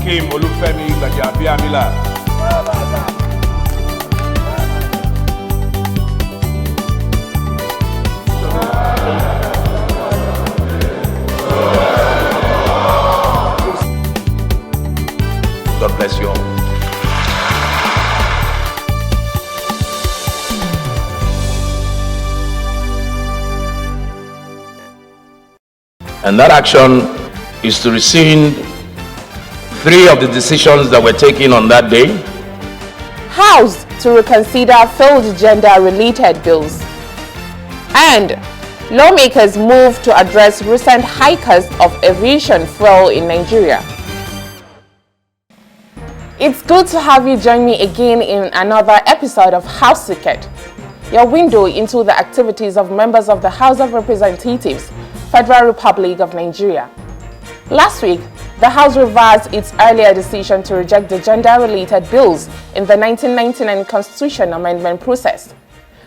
Hakeem Olufemi Gbajabiamila. God bless you all. And that action is to rescind 3 of the decisions that were taken on that day. House to reconsider failed gender-related bills. And lawmakers move to address recent high cost of aviation fuel in Nigeria. It's good to have you join me again in another episode of House Secret, your window into the activities of members of the House of Representatives, Federal Republic of Nigeria. Last week, the House reversed its earlier decision to reject the gender-related bills in the 1999 Constitution amendment process.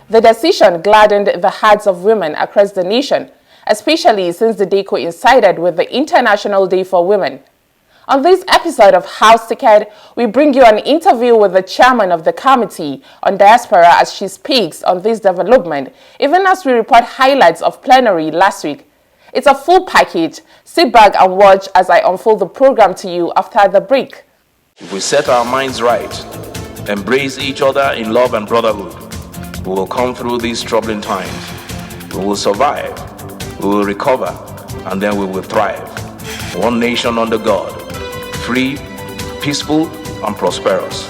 The decision gladdened the hearts of women across the nation, especially since the day coincided with the International Day for Women. On this episode of House Secret, we bring you an interview with the chairman of the Committee on Diaspora as she speaks on this development, even as we report highlights of plenary last week. It's a full package. Sit back and watch as I unfold the program to you after the break. If we set our minds right, embrace each other in love and brotherhood, we will come through these troubling times. We will survive, we will recover, and then we will thrive. One nation under God, free, peaceful, and prosperous.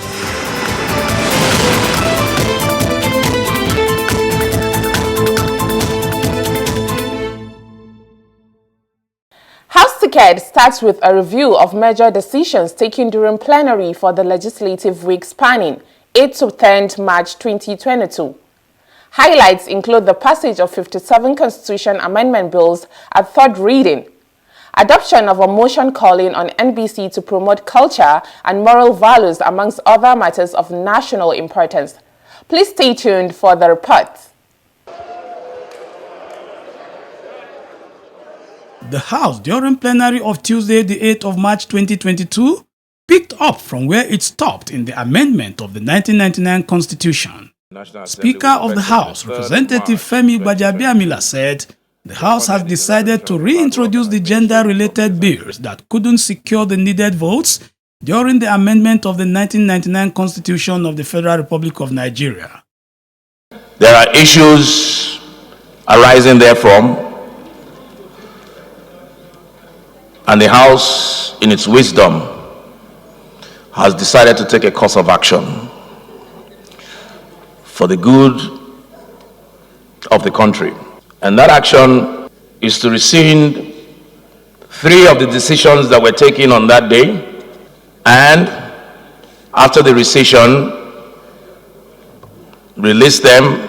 House Secret starts with a review of major decisions taken during plenary for the legislative week spanning 8 to 10 March 2022. Highlights include the passage of 57 constitution amendment bills at third reading, adoption of a motion calling on NBC to promote culture and moral values amongst other matters of national importance. Please stay tuned for the report. The House, during plenary of Tuesday, the 8th of March 2022, picked up from where it stopped in the amendment of the 1999 Constitution. Speaker of the House, Representative Femi Gbajabiamila, said the House has decided to reintroduce the gender-related bills that couldn't secure the needed votes during the amendment of the 1999 Constitution of the Federal Republic of Nigeria. There are issues arising therefrom, and the House, in its wisdom, has decided to take a course of action for the good of the country. And that action is to rescind 3 of the decisions that were taken on that day, and after the rescission, release them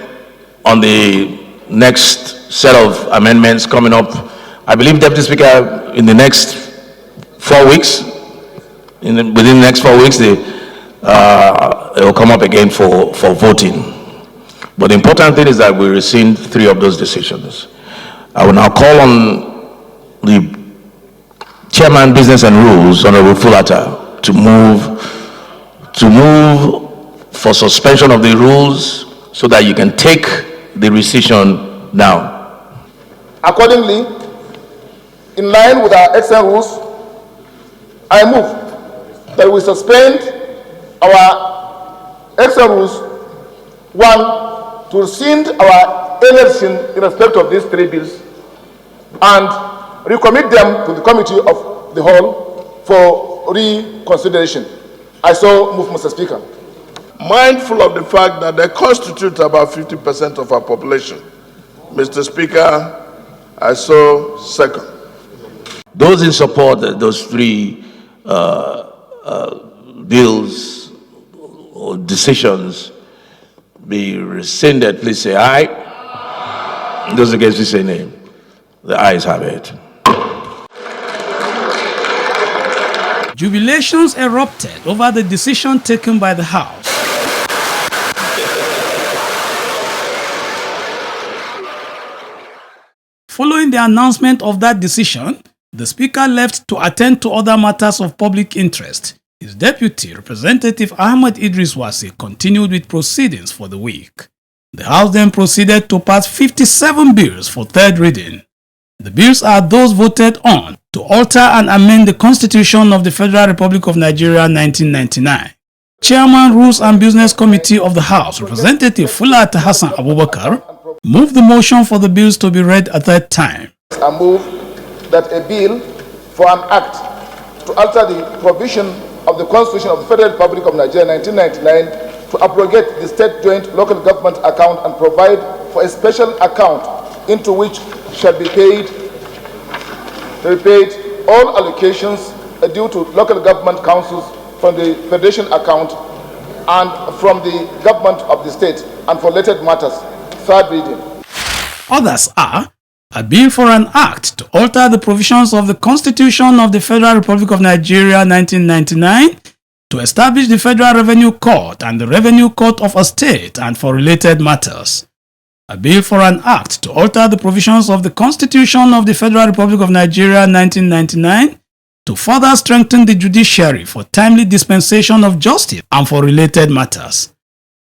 on the next set of amendments coming up. I believe, Deputy Speaker, in the next 4 weeks, within the next 4 weeks, it will come up again for voting. But the important thing is that we rescind 3 of those decisions. I will now call on the Chairman, Business and Rules, Honorable Fulata, to move for suspension of the rules so that you can take the rescission now. Accordingly, in line with our excellent rules, I move that we suspend our excellent rules. 1, to rescind our election in respect of these 3 bills and recommit them to the Committee of the Whole for reconsideration. I so move, Mr. Speaker. Mindful of the fact that they constitute about 50% of our population, Mr. Speaker, I so second. Those in support of those 3 bills or decisions be rescinded, please say aye. Those against, please say nay. The ayes have it. Jubilations erupted over the decision taken by the House. Following the announcement of that decision, the Speaker left to attend to other matters of public interest. His deputy, Representative Ahmed Idris Wase, continued with proceedings for the week. The House then proceeded to pass 57 bills for third reading. The bills are those voted on to alter and amend the Constitution of the Federal Republic of Nigeria 1999. Chairman, Rules and Business Committee of the House, Representative Fulat Hassan Abubakar, moved the motion for the bills to be read at that time. I move that a bill for an act to alter the provision of the Constitution of the Federal Republic of Nigeria 1999 to abrogate the state joint local government account and provide for a special account into which shall be paid all allocations due to local government councils from the Federation account and from the government of the state and for related matters. Third reading. Others are a bill for an act to alter the provisions of the Constitution of the Federal Republic of Nigeria 1999 to establish the Federal Revenue Court and the Revenue Court of a state and for related matters. A bill for an act to alter the provisions of the Constitution of the Federal Republic of Nigeria 1999 to further strengthen the judiciary for timely dispensation of justice and for related matters.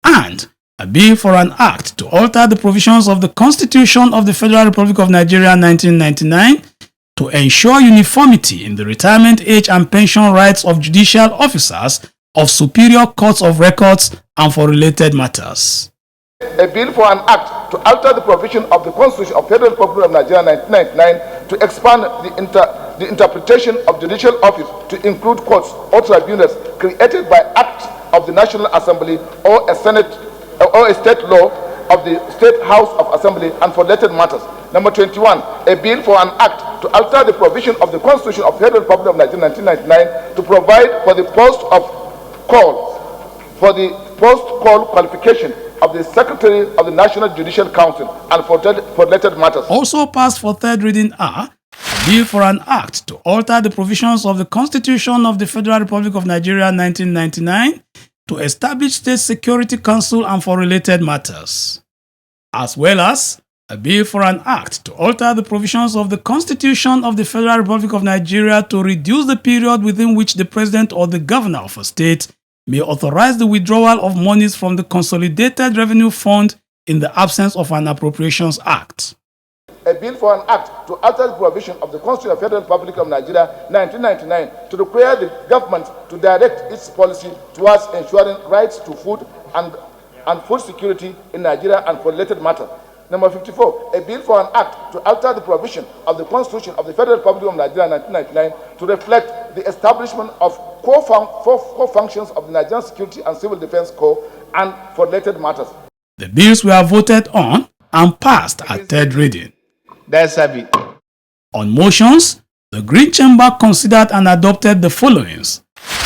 And a bill for an act to alter the provisions of the Constitution of the Federal Republic of Nigeria 1999 to ensure uniformity in the retirement age and pension rights of judicial officers of superior courts of records and for related matters. A bill for an act to alter the provision of the Constitution of the Federal Republic of Nigeria 1999 to expand the interpretation of judicial office to include courts or tribunals created by act of the National Assembly or a Senate or a state law of the State House of Assembly and for related matters. Number 21, a bill for an act to alter the provision of the Constitution of the Federal Republic of Nigeria 1999 to provide for the post-call qualification of the Secretary of the National Judicial Council and for related matters. Also passed for third reading are a bill for an act to alter the provisions of the Constitution of the Federal Republic of Nigeria 1999 to establish State Security Council and for related matters, as well as a bill for an act to alter the provisions of the Constitution of the Federal Republic of Nigeria to reduce the period within which the President or the Governor of a state may authorize the withdrawal of monies from the Consolidated Revenue Fund in the absence of an Appropriations Act. A bill for an act to alter the provision of the Constitution of the Federal Republic of Nigeria 1999 to require the government to direct its policy towards ensuring rights to food and food security in Nigeria and for related matters. Number 54, a bill for an act to alter the provision of the Constitution of the Federal Republic of Nigeria 1999 to reflect the establishment of core functions of the Nigerian Security and Civil Defense Corps and for related matters. The bills were voted on and passed at third reading. That's a bit. On motions, the Green Chamber considered and adopted the followings: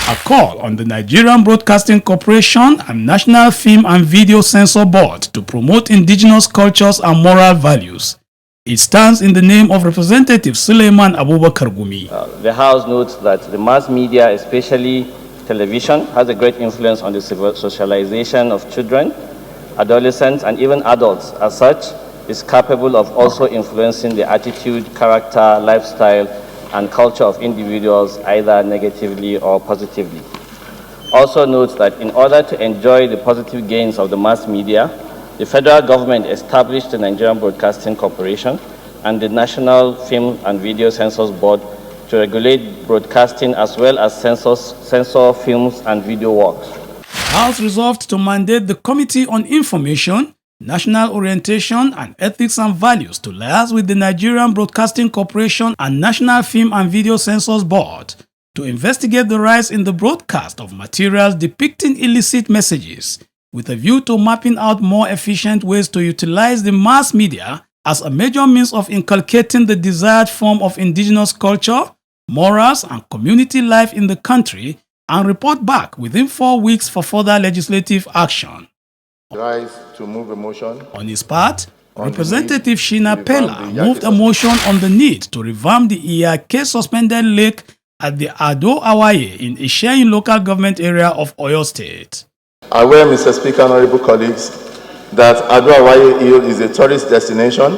a call on the Nigerian Broadcasting Corporation and National Film and Video Censor Board to promote indigenous cultures and moral values. It stands in the name of Representative Suleiman Abubakar Gumi. The House notes that the mass media, especially television, has a great influence on the socialization of children, adolescents, and even adults. As such, is capable of also influencing the attitude, character, lifestyle, and culture of individuals either negatively or positively. Also notes that in order to enjoy the positive gains of the mass media, the federal government established the Nigerian Broadcasting Corporation and the National Film and Video Censors Board to regulate broadcasting as well as censor films and video works. The House resolved to mandate the Committee on Information, National Orientation and Ethics and Values to liaise with the Nigerian Broadcasting Corporation and National Film and Video Censors Board to investigate the rise in the broadcast of materials depicting illicit messages, with a view to mapping out more efficient ways to utilize the mass media as a major means of inculcating the desired form of indigenous culture, morals, and community life in the country, and report back within 4 weeks for further legislative action. Rise to move a motion. On his part, Representative Shina Pella moved a motion on the need to revamp the Iyake suspended lake at the Ado Awaye in Isheyin local government area of Oyo State. Aware, Mr. Speaker, honorable colleagues, that Ado Awaye Hill is a tourist destination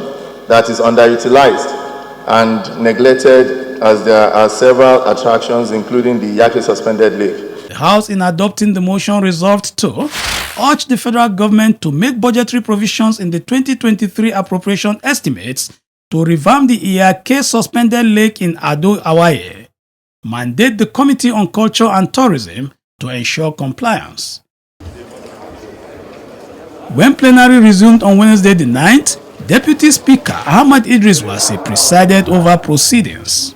that is underutilized. and neglected as there are several attractions, including the Yaki Suspended Lake. The House, in adopting the motion, resolved to urge the federal government to make budgetary provisions in the 2023 appropriation estimates to revamp the Yaki Suspended Lake in Ado, Hawaii, mandate the Committee on Culture and Tourism to ensure compliance. When plenary resumed on Wednesday the 9th, Deputy Speaker Ahmad Idris Wasi presided over proceedings.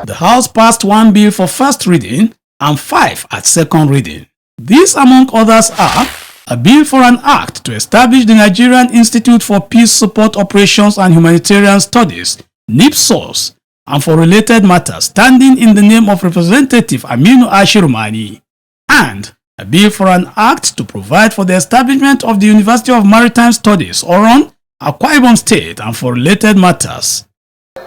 The House passed one bill for first reading and 5 at second reading. These, among others, are a bill for an act to establish the Nigerian Institute for Peace Support Operations and Humanitarian Studies, NIPSOS, and for related matters standing in the name of Representative Aminu Ashirumani, and a bill for an act to provide for the establishment of the University of Maritime Studies, Oron, Akwa Ibom State, and for related matters.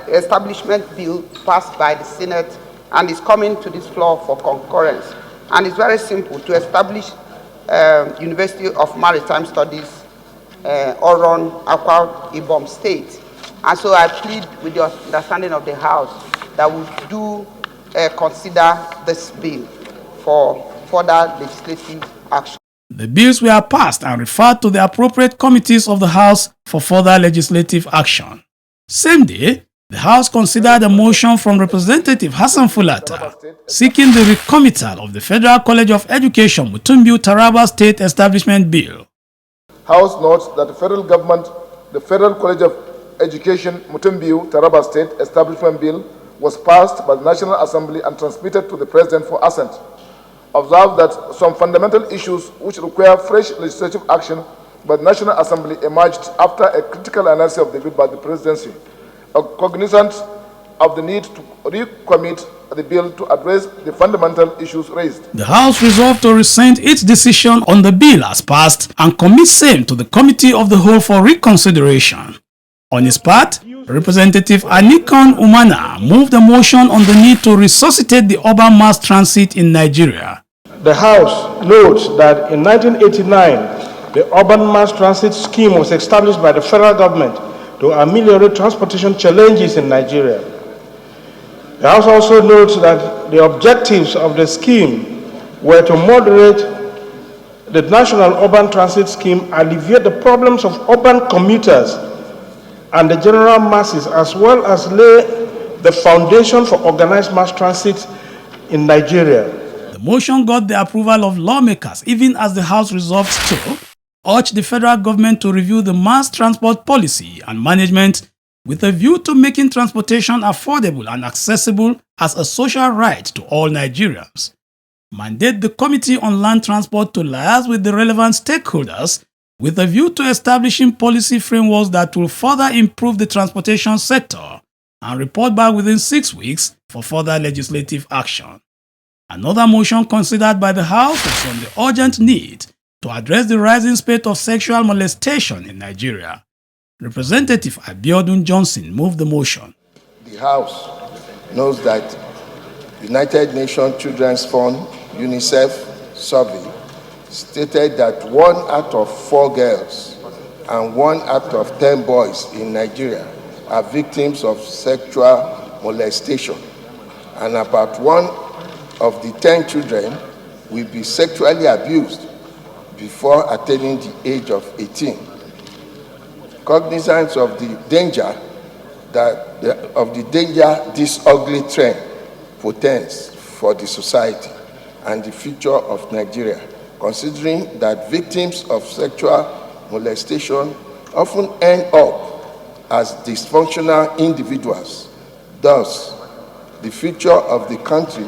Establishment bill passed by the Senate and is coming to this floor for concurrence. And it's very simple to establish University of Maritime Studies, Oron, Akwa Ibom State. And so I plead with the understanding of the House that we do consider this bill for further legislative action. The bills were passed and referred to the appropriate committees of the House for further legislative action. Same day, the House considered a motion from Representative Hassan Fulata seeking the recommittal of the Federal College of Education Mutumbiu Taraba State Establishment Bill. House notes that the federal government, the Federal College of Education Mutumbiu Taraba State Establishment Bill was passed by the National Assembly and transmitted to the President for assent. Observe that some fundamental issues which require fresh legislative action by the National Assembly emerged after a critical analysis of the bill by the Presidency, cognizant of the need to recommit the bill to address the fundamental issues raised. The House resolved to rescind its decision on the bill as passed and commit same to the Committee of the Whole for reconsideration. On his part, Representative Anikon Umana moved a motion on the need to resuscitate the urban mass transit in Nigeria. The House notes that in 1989, the urban mass transit scheme was established by the federal government to ameliorate transportation challenges in Nigeria. The House also notes that the objectives of the scheme were to moderate the national urban transit scheme, alleviate the problems of urban commuters and the general masses, as well as lay the foundation for organized mass transit in Nigeria. The motion got the approval of lawmakers, even as the House resolved to urge the federal government to review the mass transport policy and management with a view to making transportation affordable and accessible as a social right to all Nigerians. Mandate the Committee on Land Transport to liaise with the relevant stakeholders with a view to establishing policy frameworks that will further improve the transportation sector and report back within 6 weeks for further legislative action. Another motion considered by the House was on the urgent need to address the rising spate of sexual molestation in Nigeria. Representative Abiodun Johnson moved the motion. The House knows that United Nations Children's Fund, UNICEF survey stated that 1 out of 4 girls and 1 out of 10 boys in Nigeria are victims of sexual molestation, and about 1 of the 10 children will be sexually abused before attaining the age of 18. Cognizance of the danger this ugly trend portends for the society and the future of Nigeria, considering that victims of sexual molestation often end up as dysfunctional individuals. Thus, the future of the country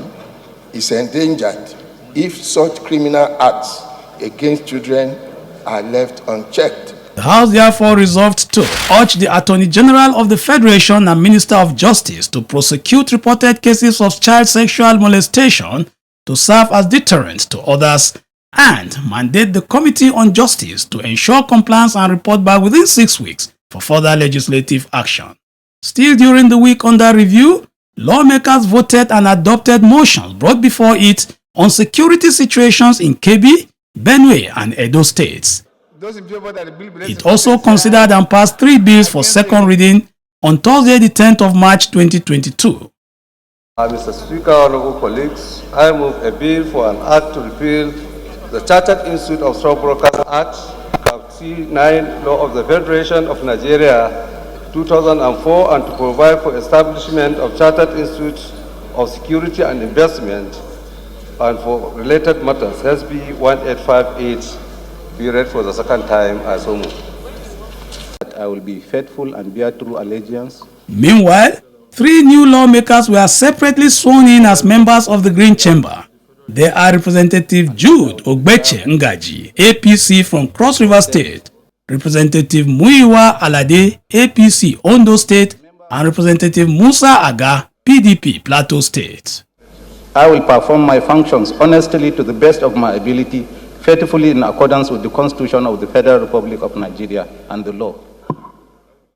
is endangered if such criminal acts against children are left unchecked. The House therefore resolved to urge the Attorney General of the Federation and Minister of Justice to prosecute reported cases of child sexual molestation to serve as deterrent to others, and mandate the Committee on Justice to ensure compliance and report back within 6 weeks for further legislative action. Still during the week under review, lawmakers voted and adopted motions brought before it on security situations in Kebbi, Benue, and Edo states. It also considered and passed 3 bills for second reading on Thursday, the 10th of March 2022. Mr. Speaker, honorable colleagues, I move a bill for an act to repeal the Chartered Institute of Stockbrokers Act, Cap C9, Law of the Federation of Nigeria, 2004, and to provide for establishment of Chartered Institutes of Security and Investment, and for related matters, SB 1858, be read for the second time as so moved. I will be faithful and bear true allegiance. Meanwhile, 3 new lawmakers were separately sworn in as members of the Green Chamber. They are Representative Jude Ogbeche Ngaji, APC from Cross River State, Representative Muiwa Alade, APC Ondo State, and Representative Musa Aga, PDP Plateau State. I will perform my functions honestly to the best of my ability, faithfully in accordance with the Constitution of the Federal Republic of Nigeria and the law.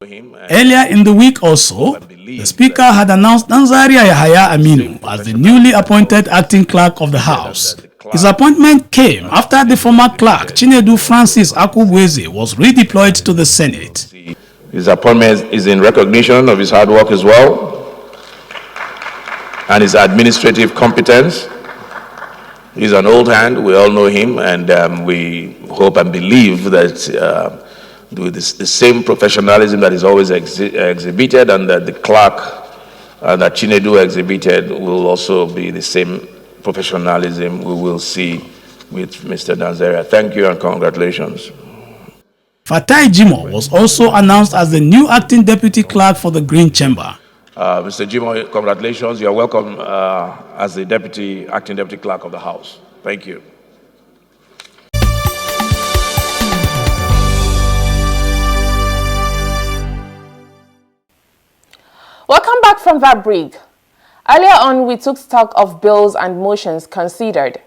Earlier in the week also, the Speaker had announced Nanzaria Yahaya Aminu as the newly appointed acting clerk of the House. His appointment came after the former clerk, Chinedu Francis Akubweze, was redeployed to the Senate. His appointment is in recognition of his hard work as well and his administrative competence. He's an old hand, we all know him, and we hope and believe that with the same professionalism that is always exhibited and that the clerk and that Chinedu exhibited will also be the same professionalism we will see with Mr. Nanzaria. Thank you and congratulations. Fatai Jimo was also announced as the new acting deputy clerk for the Green Chamber. Mr. Jimo, congratulations. You are welcome as the acting deputy clerk of the House. Thank you. Welcome back from that break. Earlier on, we took stock of bills and motions considered,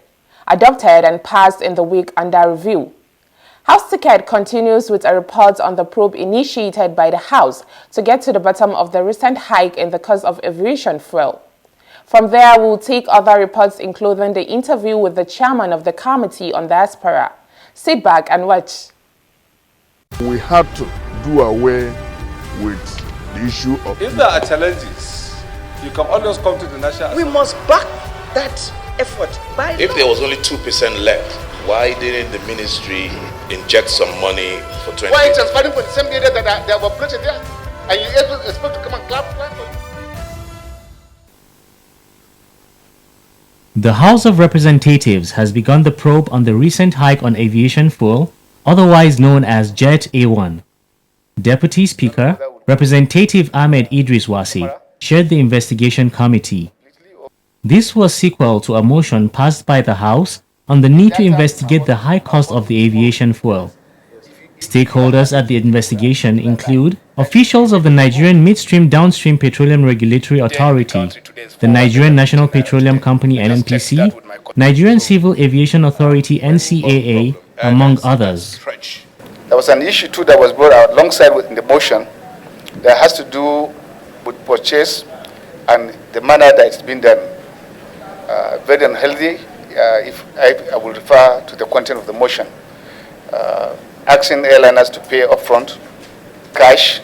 adopted and passed in the week under review. House Ticket continues with a report on the probe initiated by the House to get to the bottom of the recent hike in the cost of aviation fuel. From there, we'll take other reports, including the interview with the chairman of the Committee on Diaspora. Sit back and watch. We have to do away with the issue of... If there are challenges, you can always come to the National Assembly. We must back that effort. If there was only 2% left, why didn't the ministry inject some money for 20? Why transferring for the same area that they have operated there? And you expect to come and clap for you? The House of Representatives has begun the probe on the recent hike on aviation fuel, otherwise known as Jet A1. Deputy Speaker, Representative Ahmed Idris Wasi, chaired the investigation committee. This was sequel to a motion passed by the House on the need to investigate the high cost of the aviation fuel. Stakeholders at the investigation include officials of the Nigerian Midstream Downstream Petroleum Regulatory Authority, the Nigerian National Petroleum Company NNPC, Nigerian Civil Aviation Authority NCAA, among others. There was an issue too that was brought out alongside with the motion that has to do with purchase and the manner that it's been done. Very unhealthy, if I will refer to the content of the motion. Asking airliners to pay upfront, cash,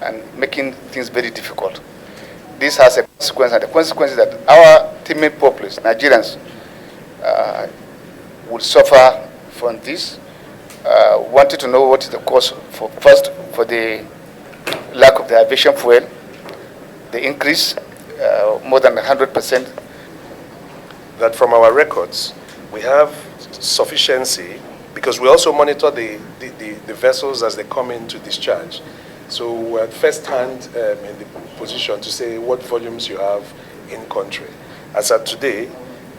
and making things very difficult. This has a consequence, and the consequence is that our teeming populace, Nigerians, will suffer from this. Wanted to know what is the cause for the lack of the aviation fuel, the increase more than 100%. That from our records, we have sufficiency because we also monitor the vessels as they come into discharge. So we're first hand in the position to say what volumes you have in country. As of today,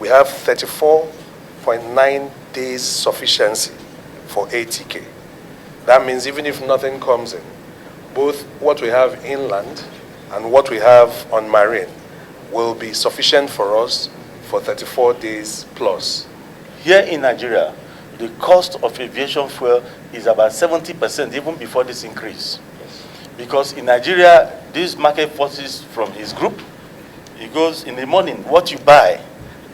we have 34.9 days sufficiency for ATK. That means even if nothing comes in, both what we have inland and what we have on marine will be sufficient for us for 34 days plus. Here in Nigeria, the cost of aviation fuel is about 70% even before this increase. Because in Nigeria, this market forces from his group. He goes in the morning, what you buy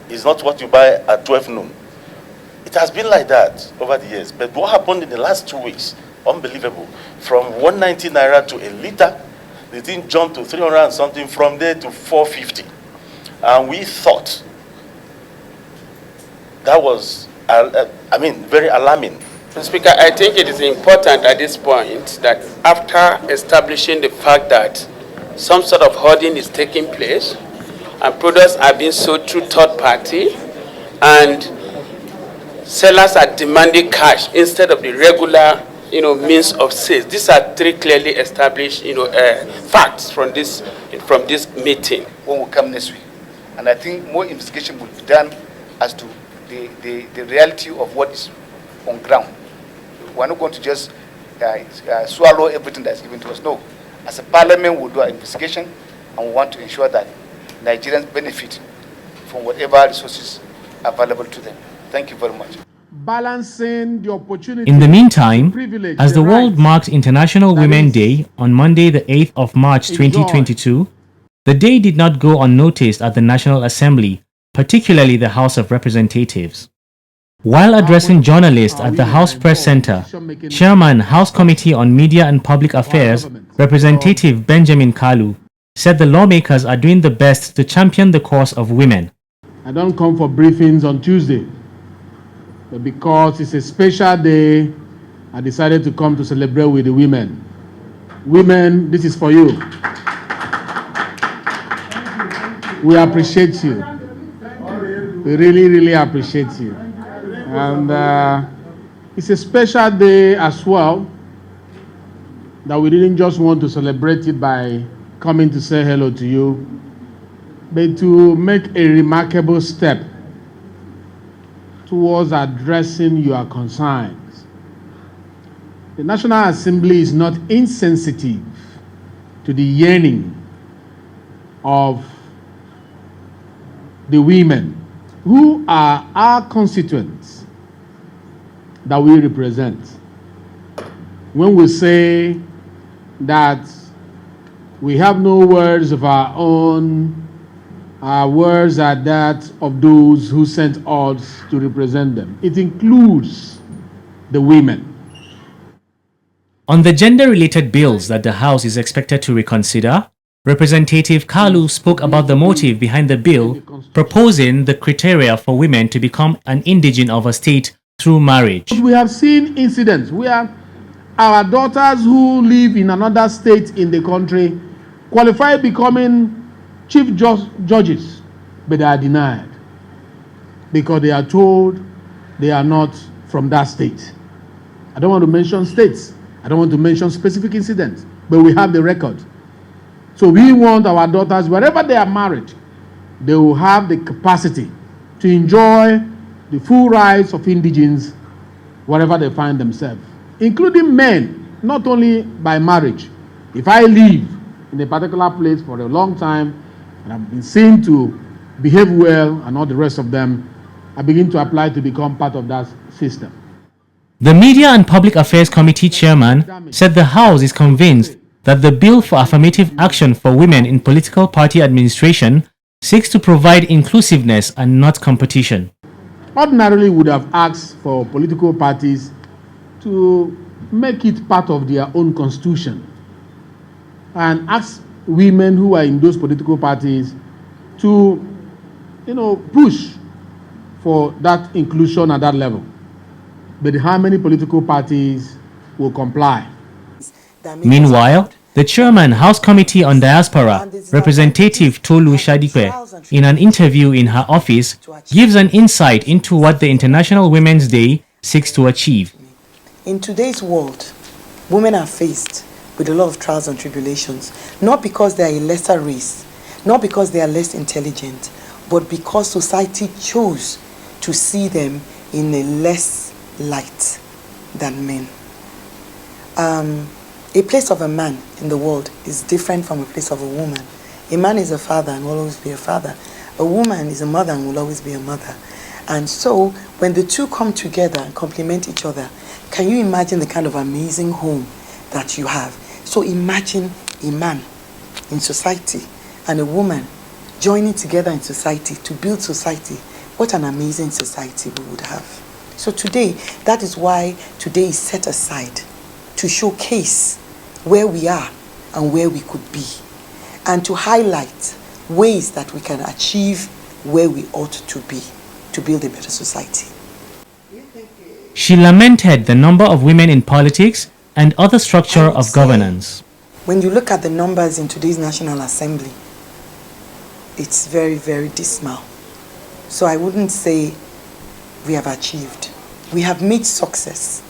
is not what you buy at 12 noon. It has been like that over the years. But what happened in the last 2 weeks, unbelievable. From 190 naira to a liter, the thing jumped to 300 and something, from there to 450. And we thought that was, very alarming. Mr. Speaker, I think it is important at this point that after establishing the fact that some sort of hoarding is taking place and products are being sold through third party and sellers are demanding cash instead of the regular means of sales. These are three clearly established facts from this meeting. When we come next week, and I think more investigation will be done as to the reality of what is on ground. We're not going to just swallow everything that's given to us. No. As a parliament, we'll do our investigation, and we want to ensure that Nigerians benefit from whatever resources are available to them. Thank you very much. Balancing the opportunity. In the meantime, as the world marks International Women's Day on Monday the 8th of March 2022, the day did not go unnoticed at the National Assembly, particularly the House of Representatives. While addressing journalists at the House Press Center, Chairman House Committee on Media and Public Affairs, Representative Benjamin Kalu, said the lawmakers are doing the best to champion the cause of women. I don't come for briefings on Tuesday, but because it's a special day, I decided to come to celebrate with the women. Women, this is for you. We appreciate you. We really, really appreciate you. And it's a special day as well, that we didn't just want to celebrate it by coming to say hello to you, but to make a remarkable step towards addressing your concerns. The National Assembly is not insensitive to the yearning of the women who are our constituents that we represent. When we say that we have no words of our own, our words are that of those who sent us to represent them. It includes the women. On the gender-related bills that the House is expected to reconsider, Representative Kalu spoke about the motive behind the bill proposing the criteria for women to become an indigene of a state through marriage. We have seen incidents where our daughters who live in another state in the country qualify becoming chief judges, but they are denied because they are told they are not from that state. I don't want to mention states. I don't want to mention specific incidents, but we have the record. So we want our daughters, wherever they are married, they will have the capacity to enjoy the full rights of indigenes wherever they find themselves, including men, not only by marriage. If I live in a particular place for a long time and I've been seen to behave well and all the rest of them, I begin to apply to become part of that system. The Media and Public Affairs Committee chairman said the House is convinced that the bill for affirmative action for women in political party administration seeks to provide inclusiveness and not competition. Ordinarily would have asked for political parties to make it part of their own constitution and ask women who are in those political parties to, push for that inclusion at that level. But how many political parties will comply? Meanwhile, the chairman House Committee on Diaspora, Representative Tolu Shadipe, in an interview in her office, gives an insight into what the International Women's Day seeks to achieve. In today's world, women are faced with a lot of trials and tribulations, not because they are a lesser race, not because they are less intelligent, but because society chose to see them in a less light than men. A place of a man in the world is different from a place of a woman. A man is a father and will always be a father. A woman is a mother and will always be a mother. And so when the two come together and complement each other, can you imagine the kind of amazing home that you have? So imagine a man in society and a woman joining together in society to build society. What an amazing society we would have. So today, that is why today is set aside to showcase where we are and where we could be, and to highlight ways that we can achieve where we ought to be to build a better society. She lamented the number of women in politics and other structure of governance. When you look at the numbers in today's National Assembly, it's very, very dismal. So I wouldn't say we have achieved. We have made success.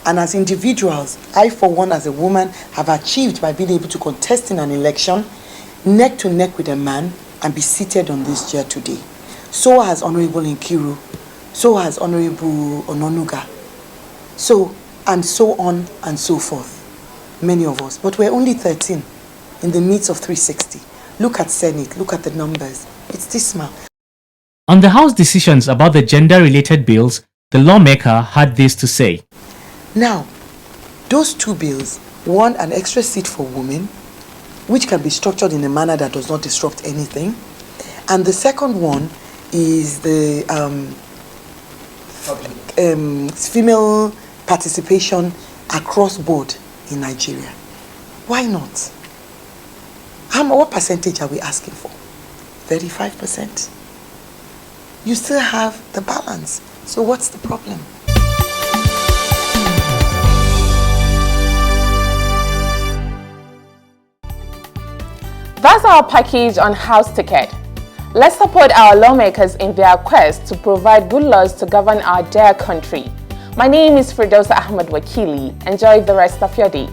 And as individuals, I for one as a woman have achieved by being able to contest in an election, neck to neck with a man, and be seated on this chair today. So has Honorable Nkiru, so has Honorable Ononuga, and so on and so forth. Many of us, but we're only 13 in the midst of 360. Look at Senate, look at the numbers. It's dismal. On the House decisions about the gender-related bills, the lawmaker had this to say. Now, those two bills, one, an extra seat for women, which can be structured in a manner that does not disrupt anything, and the second one is the female participation across board in Nigeria. Why not? What percentage are we asking for? 35%. You still have the balance. So what's the problem? That's our package on House Ticket. Let's support our lawmakers in their quest to provide good laws to govern our dear country. My name is Firdausa Ahmed Wakili. Enjoy the rest of your day.